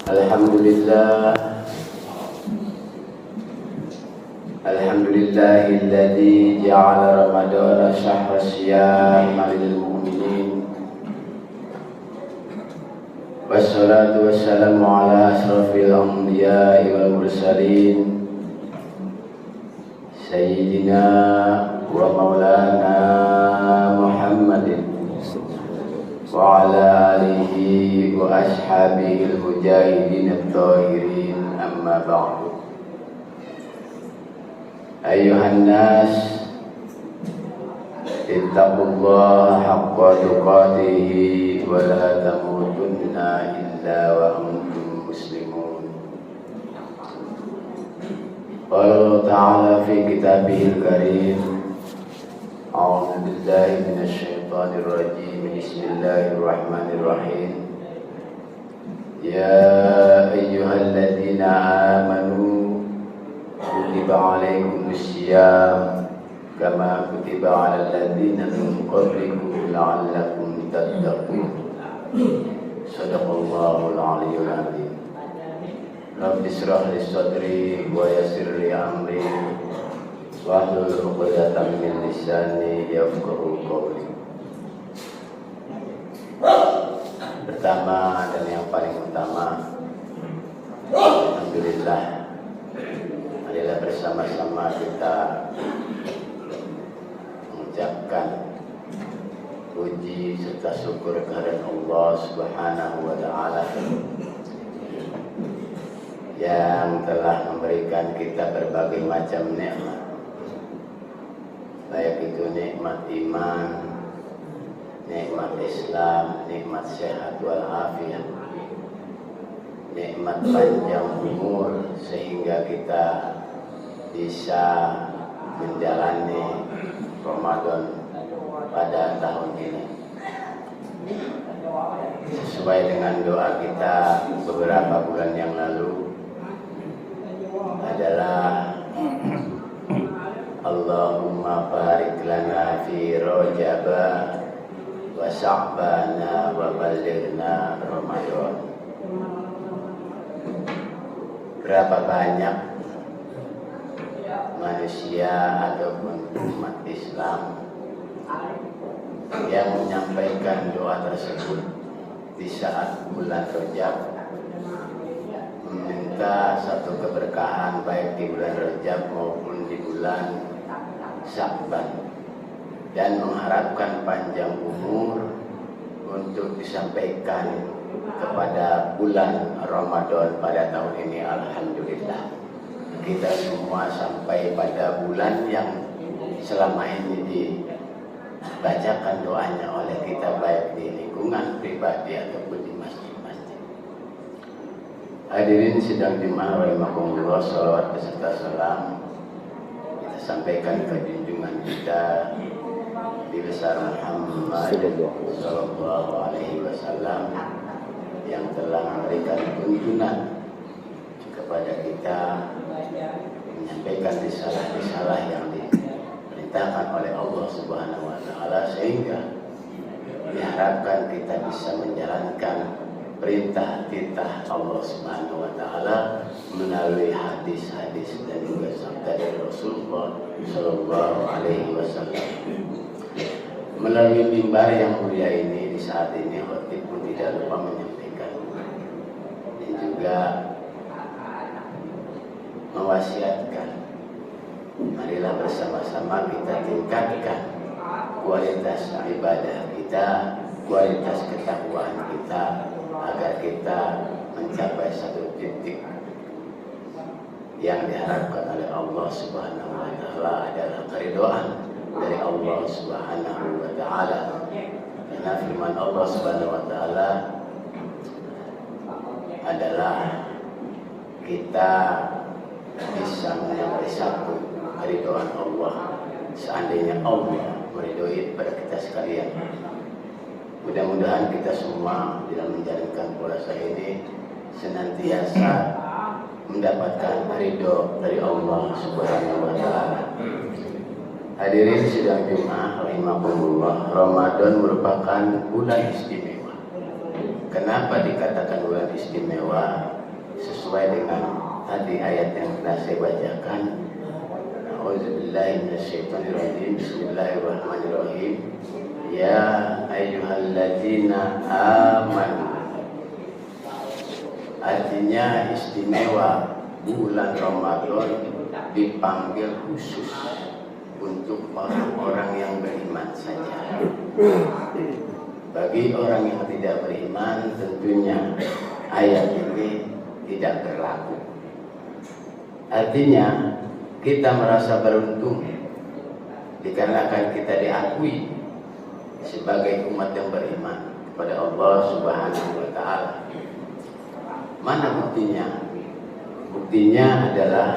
Alhamdulillahilladzi ja'ala Ramadana syahra syiyam lil mu'minin. Wassalatu wassalamu ala asrafil anbiya'i wal mursalin Sayyidina wa maulana Muhammadin wa ala alihi wa ashabihi al-mujahidin at-tahirin, amma ba'du. Ayuhan nas, ittaqullaha haqqa tuqatih wa la tamutunna illa wa antum muslimun. Qala Allah Ta'ala fi kitabihil karim, a'udzu billahi minasy syaithanir rajim. Bismillahirrahmanirrahim. Ya ayyuhalladzina amanu kutiba alaikumus syiyam kama kutiba alal ladzina min qablikum la'allakum tattaqun. Shadaqallahul aliyyul azim. Rabbi shrah li sadri wa yassir li amri wahlul 'uqdatam min lisani yafqahu qawli. Pertama dan yang paling utama, alhamdulillah, marilah bersama-sama kita mengucapkan puji serta syukur kehadirat Allah Subhanahu wa Ta'ala yang telah memberikan kita berbagai macam nikmat, baik itu nikmat iman, nikmat Islam, nikmat sehat walafiat, nikmat panjang umur sehingga kita bisa menjalani Ramadan pada tahun ini sesuai dengan doa kita beberapa bulan yang lalu adalah Allahumma barik lana fi Rajab wa Sya'bana wa ballighna Ramadan. Berapa banyak manusia ataupun umat Islam yang menyampaikan doa tersebut di saat bulan Rajab, meminta satu keberkahan baik di bulan Rajab maupun di bulan Sya'ban, dan mengharapkan panjang umur untuk disampaikan kepada bulan Ramadan pada tahun ini. Alhamdulillah, kita semua sampai pada bulan yang selama ini dibacakan doanya oleh kita baik di lingkungan pribadi ataupun di masjid-masjid. Hadirin sidang jemaah rahimakumullah, salawat beserta salam kita sampaikan ke junjungan kita Nabi besar Muhammad sallallahu alaihi wasallam yang telah memberikan tuntunan kepada kita menyampaikan risalah-risalah yang diperintahkan oleh Allah Subhanahu wa Ta'ala, sehingga diharapkan kita bisa menjalankan perintah-perintah Allah Subhanahu wa Ta'ala melalui hadis-hadis dan juga sabda dari Rasulullah sallallahu alaihi wasallam. Melalui mimbar yang mulia ini, di saat ini khatib pun tidak lupa menyampaikan dan juga mewasiatkan, marilah bersama-sama kita tingkatkan kualitas ibadah kita, kualitas ketakwaan kita, agar kita mencapai satu titik yang diharapkan oleh Allah Subhanahu wa Ta'ala adalah keridhaan dari Allah Subhanahu wa Ta'ala. Karena firman Allah Subhanahu wa Ta'ala adalah kita bisa mencapai satu keridhaan Allah seandainya Allah meridhoi pada kita sekalian. Mudah-mudahan kita semua dalam menjalankan puasa ini senantiasa mendapatkan ridho dari Allah Subhanahu wa Ta'ala. Hadirin sidang Jumat rahimakumullah, Ramadan merupakan bulan istimewa. Kenapa dikatakan bulan istimewa sesuai dengan tadi ayat yang telah saya bacakan. A'udzubillahi minasyaitonirrajim. Bismillahirrahmanirrahim. Ya ayyuhalladzina amanu. Artinya istimewa bulan Ramadan dipanggil khusus untuk orang-orang yang beriman saja. Bagi orang yang tidak beriman tentunya ayat ini tidak berlaku. Artinya kita merasa beruntung dikarenakan kita diakui sebagai umat yang beriman kepada Allah Subhanahu wa taala. Mana buktinya? Buktinya adalah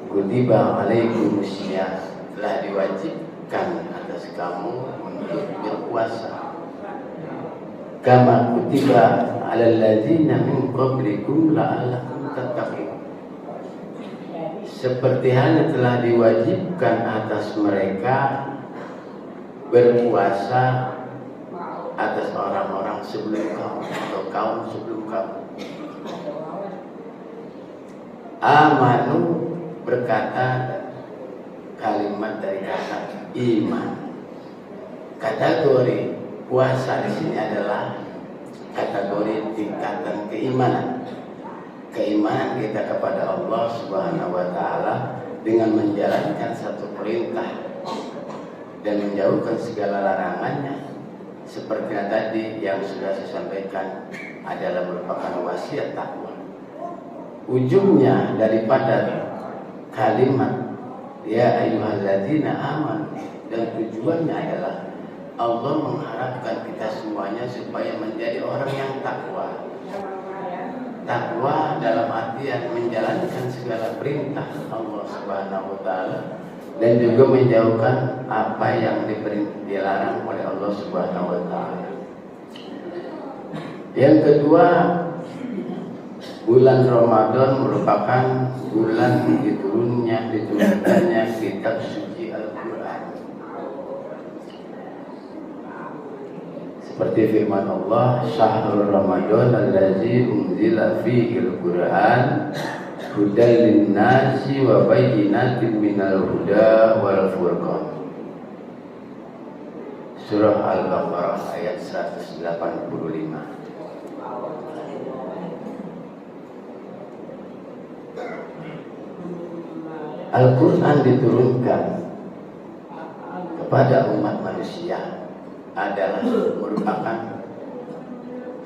kutiba alaikumusiyam, telah diwajibkan atas kamu untuk berpuasa. Kama kutiba alal ladzina min qablikum la'allakum tattaqun. Seperti halnya telah diwajibkan atas mereka berpuasa atas orang-orang sebelum kamu atau kaum sebelum kamu. Amanu berkata kalimat dari kata iman. Kategori puasa di sini adalah kategori tingkatan keimanan. Keimanan kita kepada Allah Subhanahu wa taala dengan menjalankan satu perintah dan menjauhkan segala larangannya. Seperti yang tadi yang sudah saya sampaikan adalah merupakan wasiat takwa. Ujungnya daripada kalimat ya ayyuhalladzina amanu, dan tujuannya adalah Allah mengharapkan kita semuanya supaya menjadi orang yang takwa. Takwa dalam artian menjalankan segala perintah Allah Subhanahu wa taala dan juga menjauhkan apa yang dilarang oleh Allah Subhanahu wa taala. Yang kedua, bulan Ramadan merupakan bulan diturunkannya kitab suci Al-Quran. Seperti firman Allah, Syahrul Ramadan allazi unzila fihi al-Quran hudan lin-nasi wa bayyinatin minal huda wal furqan. Surah Al-Baqarah ayat 185. Al-Quran diturunkan kepada umat manusia adalah merupakan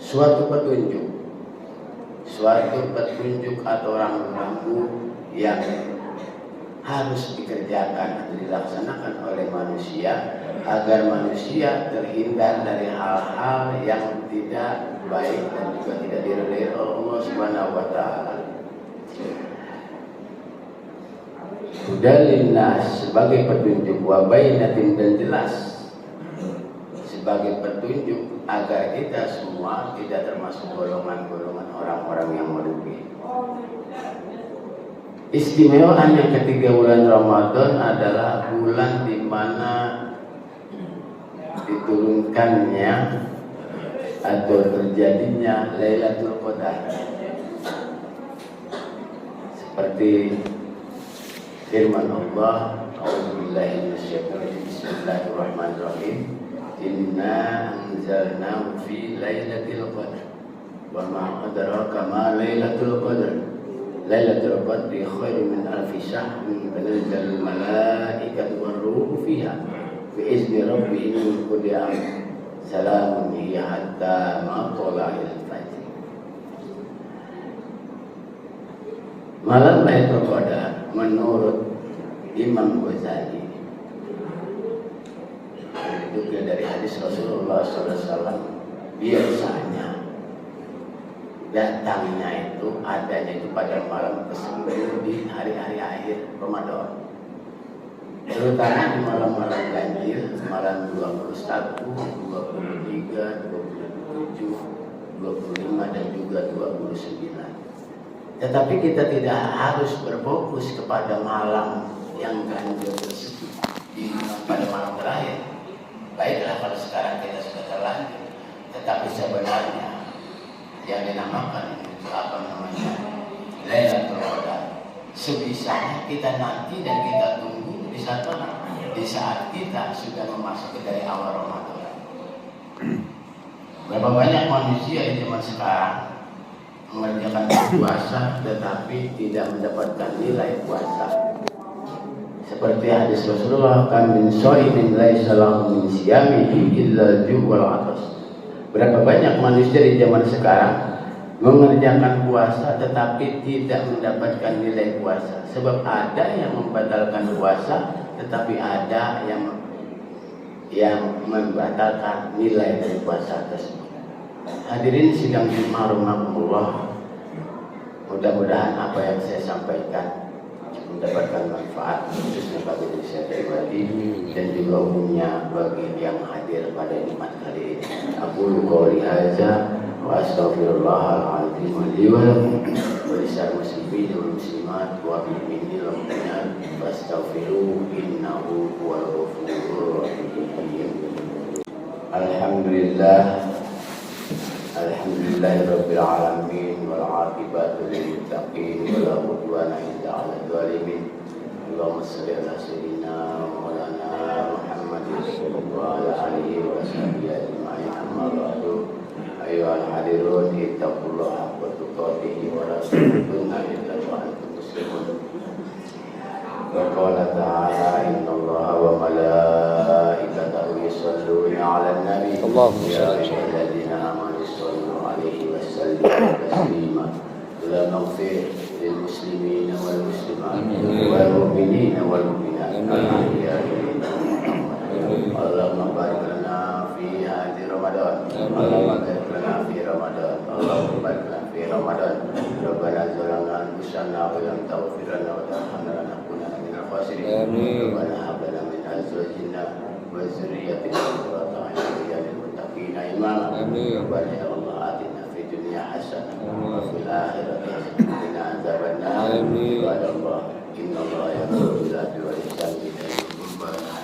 suatu petunjuk atau rambu-rambu yang harus dikerjakan atau dilaksanakan oleh manusia agar manusia terhindar dari hal-hal yang tidak baik dan juga tidak diridhai oleh Allah Subhanahu wa taala. Hudalin nas sebagai petunjuk, wa bainatin dan jelas sebagai petunjuk agar kita semua tidak termasuk golongan-golongan orang-orang yang merugi. Istimewaan yang ketiga bulan Ramadan adalah bulan di mana diturunkannya atau terjadinya Lailatul Qadar. Seperti firman Allah, A'udzubillahi minasyaitonir Bismillahirrahmanirrahim. Inna anzalnahu fi lailatul qadr wa ma adraka ma lailatul qadr. Lailatul qadri khairun min alfi syahrin tanazzalul malaikatu war-ruhu fiha bi izni rabbihim min kulli amrin salamun hiya hatta matla'il fajr. Malam Lailatul Qadar menurut Imam Ghazali itu dari hadis Rasulullah SAW, biasanya datangnya itu adanya itu pada malam ke-9 di hari-hari akhir Ramadan, terutama di malam-malam ganjil, malam 21, 23, 27, 25 dan juga 29. Tetapi kita tidak harus berfokus kepada malam yang ganjil tersebut pada malam terakhir. Baiklah kalau sekarang kita sudah terlanjur, tetapi sebenarnya yang dinamakan apa namanya Lailatul Qadar. Sebisanya kita nanti dan kita tunggu di saat kita sudah memasuki dari awal Ramadan. Berapa banyak manusia di zaman sekarang mengerjakan puasa tetapi tidak mendapatkan nilai puasa. Seperti hadis Rasulullah, "Kam min shaimin laisa lahu min siyamihi illa al-ju' wal 'atas." Berapa banyak manusia di zaman sekarang mengerjakan puasa tetapi tidak mendapatkan nilai puasa. Sebab ada yang membatalkan puasa tetapi ada yang membatalkan nilai dari puasa tersebut. Hadirin sidang Jumat rahimahumullah, mudah-mudahan apa yang saya sampaikan mendapatkan manfaat khususnya bagi diri saya pribadi dan juga umumnya bagi yang hadir pada Jumat kali ini. Aku qouli hadza wa astaghfirullahaladzim li wa lakum wa lisal muslimin wal muslimat wa bil mu'minin wal mu'minat fastaghfiruhu innahu huwal ghafurur rahim. Alhamdulillah Alhamdulillahirabbil alamin wal 'aqibatu lil muttaqin wa la 'udwana illa 'alal zalimin. Allahumma shalli ala sayyidina Maulana Muhammadin sallallahu alaihi wa sallam ajma'in. Amma ba'du. Ayyuhal hadirun ittaqullaha haqqa tuqatih wa la tamutunna illa wa antum muslimun. Wa qala ta'ala innallaha wa malaikatahu yusholluna 'alan nabi. Allahumma shalli 'alal عليه وسلم تسليما. اللهم اغفر للمسلمين والمسلمات والمؤمنين والمؤمنات الأحياء منهم. اللهم بارك لنا في هذه رمضان. اللهم بارك لنا في رمضان. اللهم بارك لنا في رمضان. ربنا ظلمنا أنفسنا ولم تغفر لنا وترحمنا لنكونن من الخاسرين. ربنا هب لنا من أزواجنا وذريتنا قرة أعين للمتقين إماما. ربنا يا الله آتنا في الدنيا حسنة وفي الآخرة حسنة وقنا عذاب النار. عباد الله إن الله يأمر بالعدل والإحسان وإيتاء ذي القربى